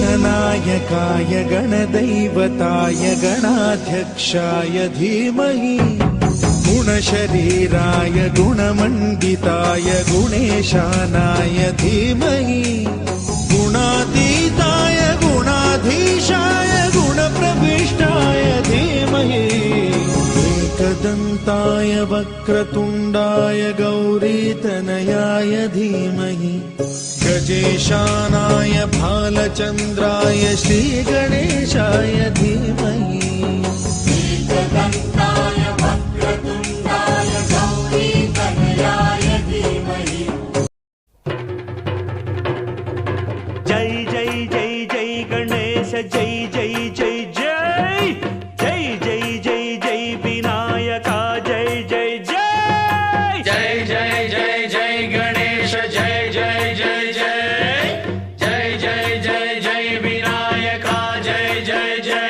गणनायकाय गणदैवताय गणाध्यक्षाय धीमहि गुणशरीराय गुणमण्डिताय गुणेशानाय धीमहि गुणातीताय गुणाधीशाय गुणप्रविष्टाय धीमहि एकदन्ताय वक्रतुण्डाय गौरीतनयाय धीमहि गजेशानाय भालचन्द्राय श्रीगणेशाय धीमहि एकदन्ताय वक्रतुण्डाय गौरीतनयाय धीमहि। जय जय जय जय गणेश जय जय जय जय जय जय जय जय विनायका जय जय जय जय जय जय जय गणेश जय जय जय जय जय जय जय जय विनायका जय जय जय।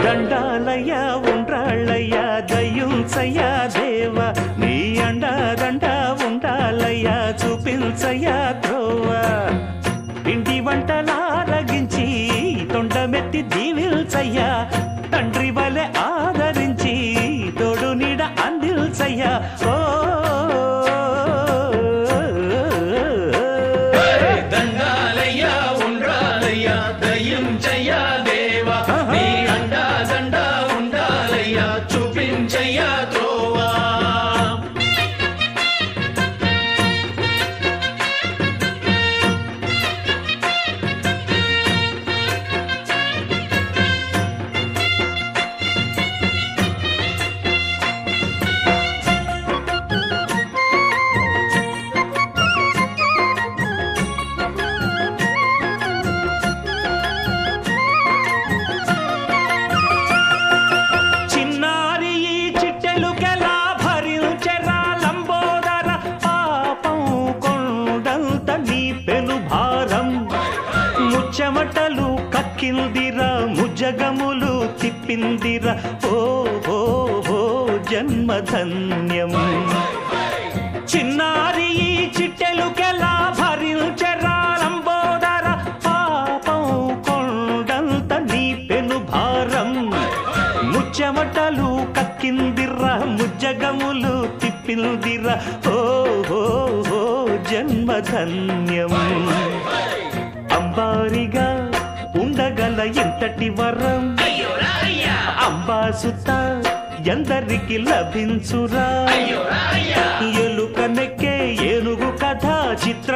దండాలయ ఉండ్రాళ్ళయ్య దయ్యుంచయ్య దేవ నీ అండా దండ ఉండాలయ్య చూపించయ్య త్రోవ ఇంటి వంటలారగించి తొండమెత్తి దీవిల్చయ్య తండ్రి వలె ఆదరించి తోడు నీడ అందిల్చయ్య ఓ దండాలయ్య ఉండ్రాలయ్య దయ్యం చెయ్య దేవా నీ అండా దండ ఉండాలయ్య చూపించయ్య త్రోవా. చిన్నారి ఈ చిట్టెలుకెలా భరించెరా లంబోదర పాపం కొండంత నీ పెను భారం ముచ్చమటలు కక్కిందిరా ముజ్జగములు తిప్పిందిరా ఓ ఓ ఓ జన్మధన్యం చిన్నారి ఈ చిట్టెలుకెలా భరించెరా లంబోదర పాపం కొండంత నీ పెను భారం ముచ్చమటలు కక్కిందిరా ముజ్జగములు తిప్పిందిరా ఓ ఓ ఓ జన్మధన్యం అంబారిగా ఉండగల ఇంతటి వరం అంబాసుత ఎందరికి లభించురా ఎలుక నెక్కే ఏనుగు కథ చిత్ర